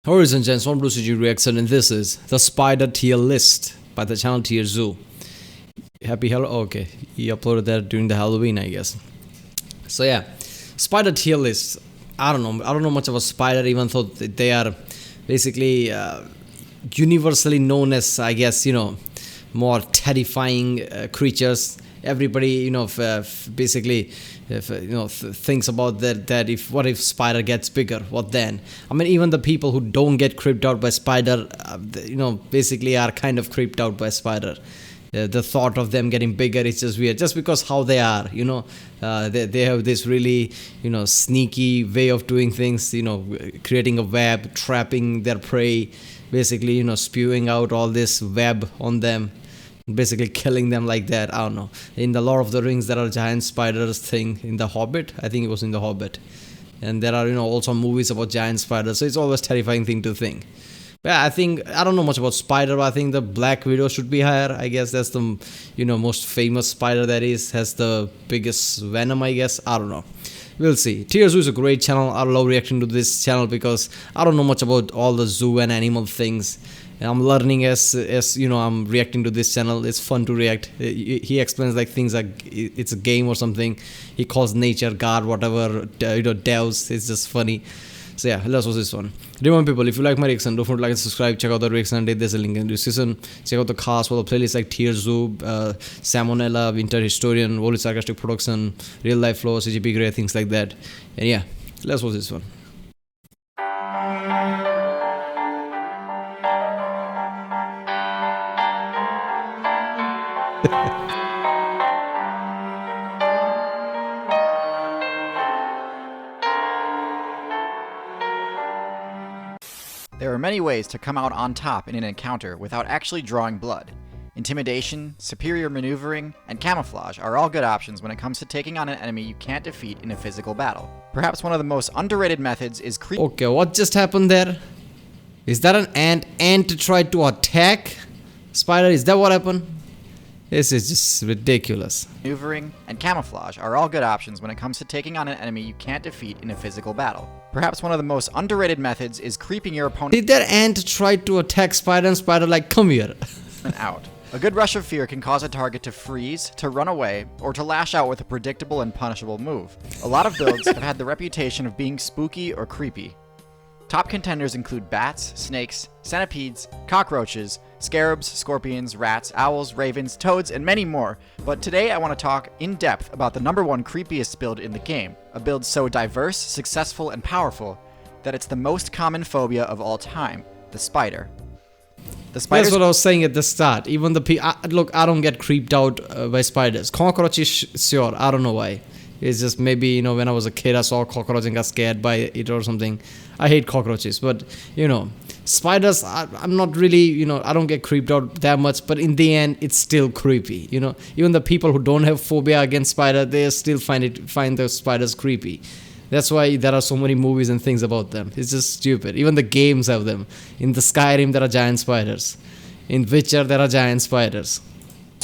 Horizon Gents, one Blue CG reaction, and this is the Spider tier list by the channel TierZoo. Happy Halloween. Okay, he uploaded that during the Halloween, I guess. So yeah, Spider tier list. I don't know much about Spider, even though they are basically universally known as, I guess, more terrifying creatures. Everybody, basically, thinks about that. What if Spider gets bigger? What then? I mean, even the people who don't get creeped out by Spider, basically are kind of creeped out by Spider. The thought of them getting bigger is just weird, just because how they are. They have this really, sneaky way of doing things. Creating a web, trapping their prey, basically, spewing out all this web on them. Basically killing them like that. I don't know. In the Lord of the Rings, there are giant spiders thing. In the Hobbit, I think it was in the Hobbit, and there are also movies about giant spiders. So it's always terrifying thing to think. But I don't know much about Spider, but I think the Black Widow should be higher. I guess that's the most famous spider that has the biggest venom. I guess I don't know. We'll see. TierZoo is a great channel. I love reacting to this channel because I don't know much about all the zoo and animal things. I'm learning as I'm reacting to this channel. It's fun to react. He explains like things like it's a game or something. He calls nature God, whatever, devs. It's just funny. So yeah, let's watch this one. Remember people, if you like my reaction, don't forget to like and subscribe. Check out the reaction. There's a link in the description. Check out the cast for the playlists like TierZoo, Salmonella, Winter Historian, Holy Sarcastic Production, Real Life Flow, CGP Grey, things like that. And yeah, let's watch this one. There are many ways to come out on top in an encounter without actually drawing blood. Intimidation, superior maneuvering, and camouflage are all good options when it comes to taking on an enemy you can't defeat in a physical battle. Perhaps one of the most underrated methods is Okay, what just happened there? Is that an ant? Ant tried to attack Spider? Is that what happened? This is just ridiculous. Maneuvering and camouflage are all good options when it comes to taking on an enemy you can't defeat in a physical battle. Perhaps one of the most underrated methods is creeping your opponent. Did that ant try to attack Spider and Spider like, come here? Out. A good rush of fear can cause a target to freeze, to run away, or to lash out with a predictable and punishable move. A lot of builds have had the reputation of being spooky or creepy. Top contenders include bats, snakes, centipedes, cockroaches, scarabs, scorpions, rats, owls, ravens, toads, and many more. But today I want to talk in depth about the #1 creepiest build in the game. A build so diverse, successful, and powerful that it's the most common phobia of all time, the spider. That's what I was saying at the start. Even the look, I don't get creeped out by spiders. Cockroaches, sure, I don't know why. It's just maybe, when I was a kid, I saw a cockroach and got scared by it or something. I hate cockroaches, but, spiders, I'm not really, I don't get creeped out that much, but in the end, it's still creepy, Even the people who don't have phobia against spider, they still find the spiders creepy. That's why there are so many movies and things about them. It's just stupid. Even the games have them. In the Skyrim, there are giant spiders. In Witcher, there are giant spiders.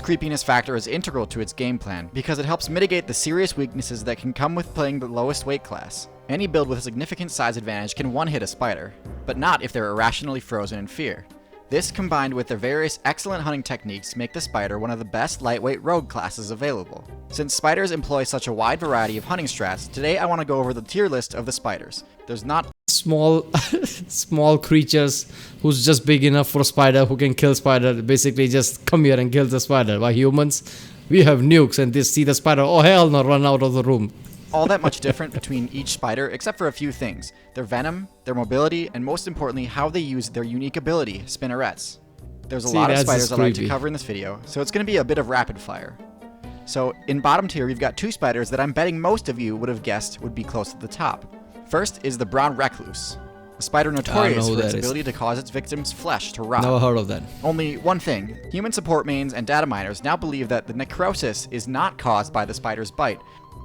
Creepiness factor is integral to its game plan because it helps mitigate the serious weaknesses that can come with playing the lowest weight class. Any build with a significant size advantage can one-hit a spider, but not if they're irrationally frozen in fear. This, combined with their various excellent hunting techniques, make the spider one of the best lightweight rogue classes available. Since spiders employ such a wide variety of hunting strats, today I want to go over the tier list of the spiders. There's not small creatures who's just big enough for a spider, who can kill spider, basically just come here and kill the spider. While humans, we have nukes and they see the spider, oh hell no, run out of the room. All that much different between each spider except for a few things: their venom, their mobility, and most importantly, how they use their unique ability, spinnerets. There's a lot of spiders I'd like to cover in this video, so it's going to be a bit of rapid fire. So in bottom tier, we've got two spiders that I'm betting most of you would have guessed would be close to the top. First is the brown recluse, a spider notorious for its ability to cause its victims' flesh to rot. Never heard of that. Only one thing: human support mains and data miners now believe that the necrosis is not caused by the spider's bite,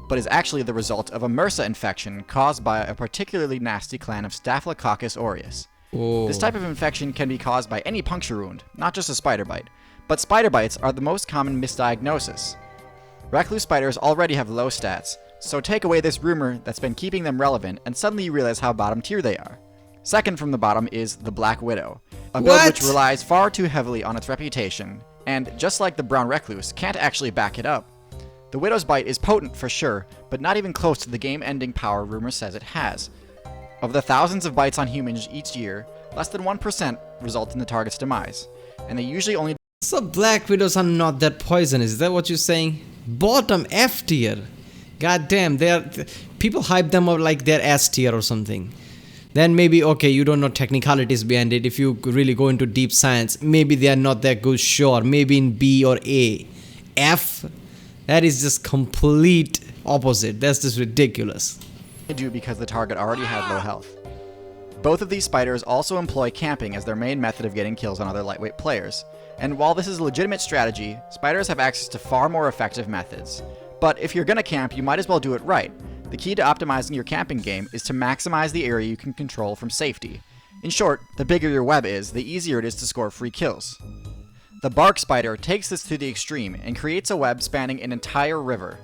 but is actually the result of a MRSA infection caused by a particularly nasty clan of Staphylococcus aureus. Oh. This type of infection can be caused by any puncture wound, not just a spider bite, but spider bites are the most common misdiagnosis. Recluse spiders already have low stats, so take away this rumor that's been keeping them relevant and suddenly you realize how bottom tier they are. Second from the bottom is the Black Widow, a build What? which relies far too heavily on its reputation, and just like the Brown Recluse, can't actually back it up. The Widow's bite is potent for sure, but not even close to the game-ending power rumor says it has. Of the thousands of bites on humans each year, less than 1% result in the target's demise, and they usually only... So Black Widows are not that poisonous, is that what you're saying? Bottom F tier. God damn, people hype them up like they're S tier or something. Then maybe, okay, you don't know technicalities behind it. If you really go into deep science, maybe they are not that good, sure. Maybe in B or A. F? That is just complete opposite. That's just ridiculous. do because the target already had low health. Both of these spiders also employ camping as their main method of getting kills on other lightweight players. And while this is a legitimate strategy, spiders have access to far more effective methods. But if you're gonna camp, you might as well do it right. The key to optimizing your camping game is to maximize the area you can control from safety. In short, the bigger your web is, the easier it is to score free kills. The bark spider takes this to the extreme and creates a web spanning an entire river.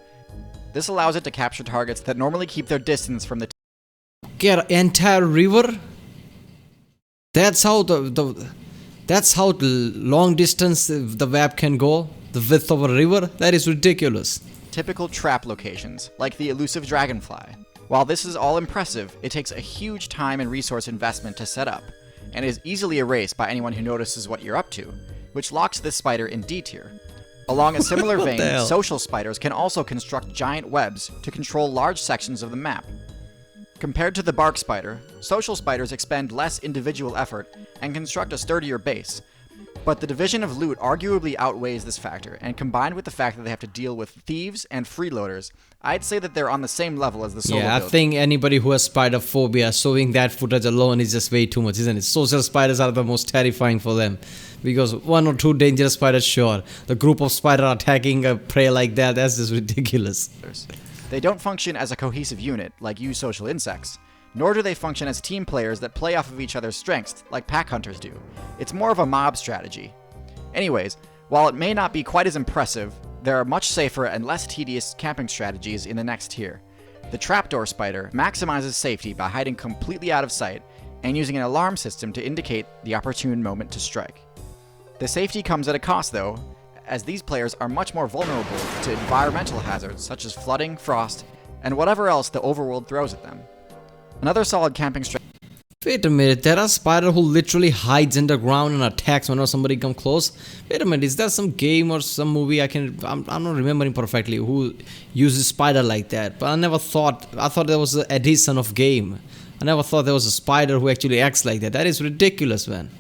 This allows it to capture targets that normally keep their distance from the Get entire river? That's how that's how the long distance the web can go? The width of a river? That is ridiculous. typical trap locations, like the elusive dragonfly. While this is all impressive, it takes a huge time and resource investment to set up, and is easily erased by anyone who notices what you're up to, which locks this spider in D tier. Along a similar What vein, the hell? social spiders can also construct giant webs to control large sections of the map. Compared to the bark spider, social spiders expend less individual effort and construct a sturdier base, but the division of loot arguably outweighs this factor, and combined with the fact that they have to deal with thieves and freeloaders, I'd say that they're on the same level as the solo Yeah, I build. think anybody who has spider phobia, showing that footage alone is just way too much, isn't it? Social spiders are the most terrifying for them. Because one or two dangerous spiders, sure. The group of spiders attacking a prey like that, that's just ridiculous. They don't function as a cohesive unit, like you social insects, nor do they function as team players that play off of each other's strengths, like pack hunters do. It's more of a mob strategy. Anyways, while it may not be quite as impressive, there are much safer and less tedious camping strategies in the next tier. The trapdoor spider maximizes safety by hiding completely out of sight and using an alarm system to indicate the opportune moment to strike. The safety comes at a cost though, as these players are much more vulnerable to environmental hazards such as flooding, frost, and whatever else the overworld throws at them. Another solid camping strategy. Wait a minute, there are spider who literally hides underground and attacks whenever somebody come close. Wait a minute, is there some game or some movie I'm not remembering perfectly who uses spider like that? But I thought there was an addition of game. I never thought there was a spider who actually acts like that. That is ridiculous, man.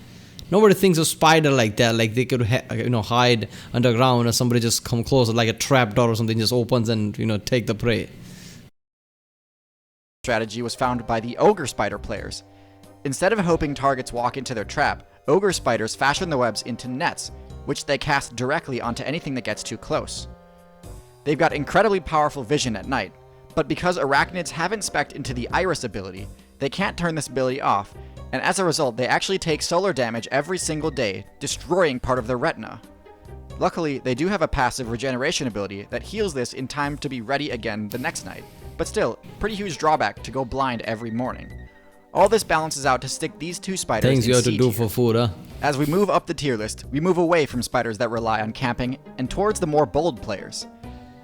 Nobody thinks of spider like that, like they could hide underground or somebody just come close, like a trap door or something just opens and take the prey. Strategy was found by the ogre spider players. Instead of hoping targets walk into their trap, ogre spiders fashion the webs into nets, which they cast directly onto anything that gets too close. They've got incredibly powerful vision at night, but because arachnids haven't spec'd into the iris ability, they can't turn this ability off, and as a result they actually take solar damage every single day, destroying part of their retina. Luckily, they do have a passive regeneration ability that heals this in time to be ready again the next night, but still, pretty huge drawback to go blind every morning. All this balances out to stick these two spiders Things in you have to C do tier. for food, huh? As we move up the tier list, we move away from spiders that rely on camping and towards the more bold players.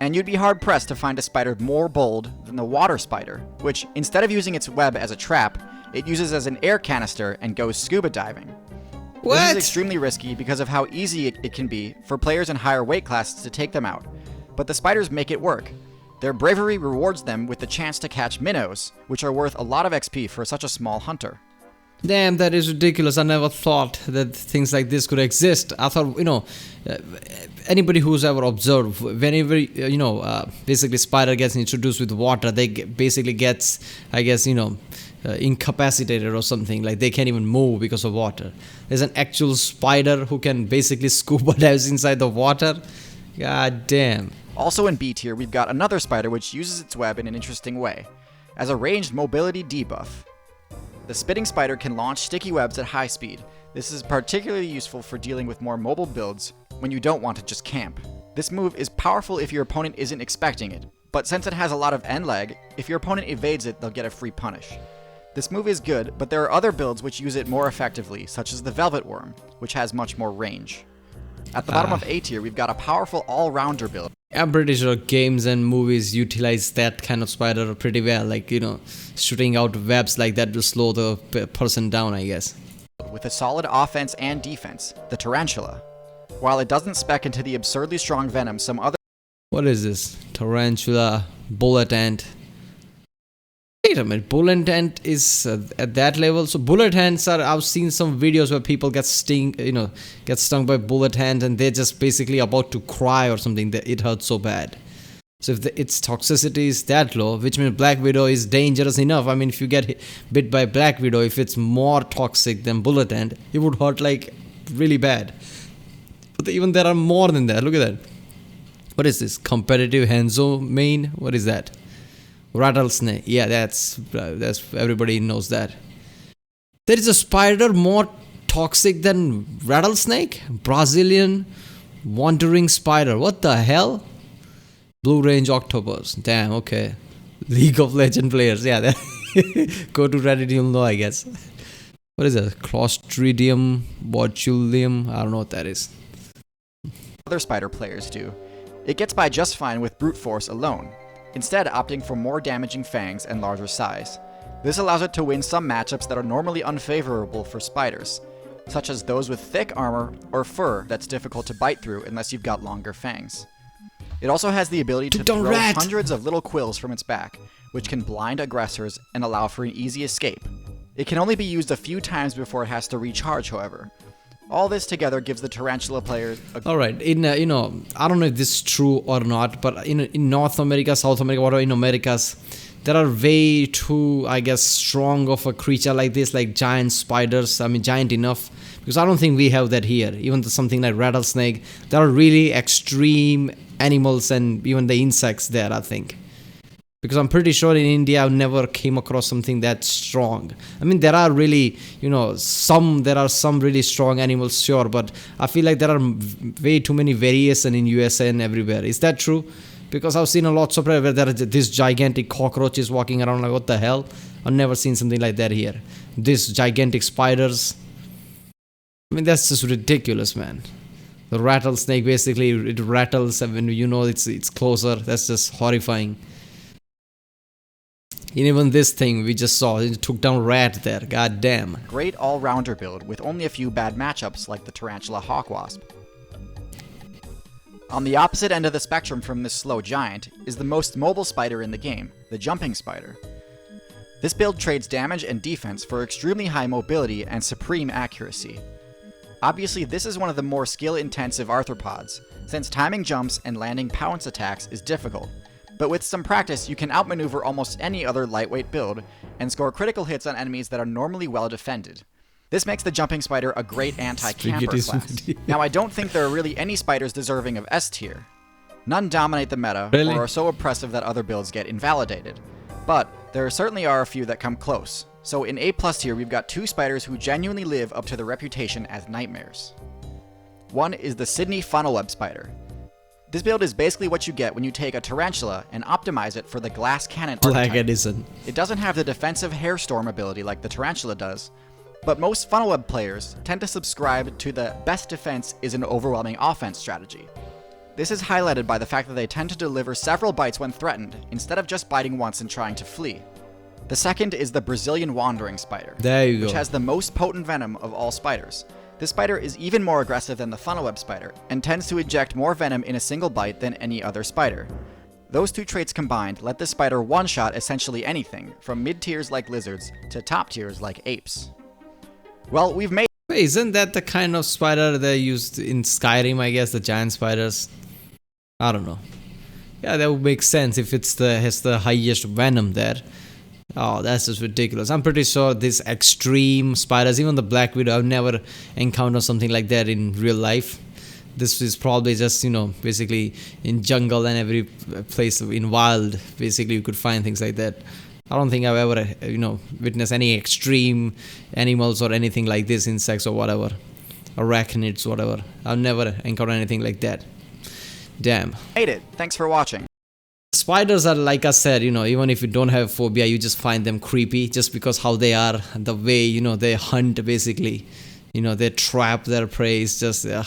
And you'd be hard-pressed to find a spider more bold than the water spider, which, instead of using its web as a trap, it uses as an air canister and goes scuba diving. This What? is extremely risky because of how easy it can be for players in higher weight classes to take them out. But the spiders make it work. Their bravery rewards them with the chance to catch minnows, which are worth a lot of XP for such a small hunter. Damn, that is ridiculous. I never thought that things like this could exist. I thought, anybody who's ever observed, whenever, basically spider gets introduced with water, they basically gets, I guess, incapacitated or something. Like they can't even move because of water. There's an actual spider who can basically scuba dive inside the water. God damn. Also in B tier, we've got another spider which uses its web in an interesting way, as a ranged mobility debuff. The spitting spider can launch sticky webs at high speed. This is particularly useful for dealing with more mobile builds when you don't want to just camp. This move is powerful if your opponent isn't expecting it, but since it has a lot of end lag, if your opponent evades it, they'll get a free punish. This move is good, but there are other builds which use it more effectively, such as the Velvet Worm, which has much more range. At the bottom of A tier, we've got a powerful all-rounder build. I'm pretty sure games and movies utilize that kind of spider pretty well. Like, shooting out webs like that will slow the person down, I guess. With a solid offense and defense, the Tarantula. While it doesn't spec into the absurdly strong venom some other... What is this? Tarantula, bullet ant. Wait a minute, bullet ant is at that level. So bullet ants are, I've seen some videos where people get stung by bullet ant and they're just basically about to cry or something. It hurts so bad. So if its toxicity is that low, which means Black Widow is dangerous enough. I mean, if you get bit by Black Widow, if it's more toxic than bullet ant, it would hurt like really bad. But even there are more than that. Look at that. What is this? Competitive Hanzo main? What is that? Rattlesnake. Yeah, that's everybody knows that. There is a spider more toxic than rattlesnake? Brazilian wandering spider. What the hell? Blue Range Octopus. Damn, okay. League of Legends players. Yeah, go to Reddit, you'll know, I guess. What is that? Clostridium botulium? I don't know what that is. Other spider players do. It gets by just fine with brute force alone, instead opting for more damaging fangs and larger size. This allows it to win some matchups that are normally unfavorable for spiders, such as those with thick armor or fur that's difficult to bite through unless you've got longer fangs. It also has the ability to throw hundreds of little quills from its back, which can blind aggressors and allow for an easy escape. It can only be used a few times before it has to recharge, however. All this together gives the tarantula players Alright, I don't know if this is true or not, but in North America, South America, whatever, in Americas, there are way too, I guess, strong of a creature like this, like giant spiders. I mean, giant enough, because I don't think we have that here. Even something like rattlesnake, there are really extreme animals and even the insects there, I think. Because I'm pretty sure in India I've never came across something that strong. I mean, there are really, there are some really strong animals, sure, but I feel like there are way too many variations in USA and everywhere. Is that true? Because I've seen a lot of where there are these gigantic cockroaches walking around, like, what the hell? I've never seen something like that here. These gigantic spiders. I mean, that's just ridiculous, man. The rattlesnake, basically, it rattles when it's closer. That's just horrifying. Even this thing we just saw, it took down rat there. God damn. Great all-rounder build with only a few bad matchups like the Tarantula Hawk Wasp. On the opposite end of the spectrum from this slow giant is the most mobile spider in the game, the jumping spider. This build trades damage and defense for extremely high mobility and supreme accuracy. Obviously, this is one of the more skill-intensive arthropods, since timing jumps and landing pounce attacks is difficult. But with some practice, you can outmaneuver almost any other lightweight build and score critical hits on enemies that are normally well defended. This makes the jumping spider a great anti-camper class. Now, I don't think there are really any spiders deserving of S tier. None dominate the meta or are so oppressive that other builds get invalidated. But there certainly are a few that come close. So in A+ tier, we've got two spiders who genuinely live up to their reputation as nightmares. One is the Sydney funnel web spider. This build is basically what you get when you take a tarantula and optimize it for the glass cannon archetype. Edison. It doesn't have the defensive hairstorm ability like the tarantula does, but most funnel web players tend to subscribe to the best defense is an overwhelming offense strategy. This is highlighted by the fact that they tend to deliver several bites when threatened, instead of just biting once and trying to flee. The second is the Brazilian wandering spider, which has the most potent venom of all spiders. This spider is even more aggressive than the funnel web spider, and tends to eject more venom in a single bite than any other spider. Those two traits combined let this spider one-shot essentially anything, from mid-tiers like lizards to top tiers like apes. Well, we've made... Wait, isn't that the kind of spider they used in Skyrim, I guess, the giant spiders? I don't know. Yeah, that would make sense if it has the highest venom there. Oh, that's just ridiculous. I'm pretty sure these extreme spiders, even the Black Widow, I've never encountered something like that in real life. This is probably just, basically in jungle and every place in wild, basically you could find things like that. I don't think I've ever, witnessed any extreme animals or anything like this, insects or whatever. Arachnids, whatever. I've never encountered anything like that. Damn. Made it. Thanks for watching. spiders are, like I said, even if you don't have phobia, you just find them creepy just because how they are, the way, they hunt basically. They trap their prey. It's just, ugh.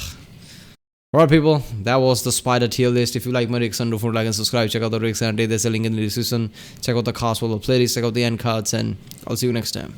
Alright, people, that was the spider tier list. If you like my reaction, don't forget to like and subscribe. Check out the reaction. There's a link in the description. Check out the cast for the playlist. Check out the end cards, and I'll see you next time.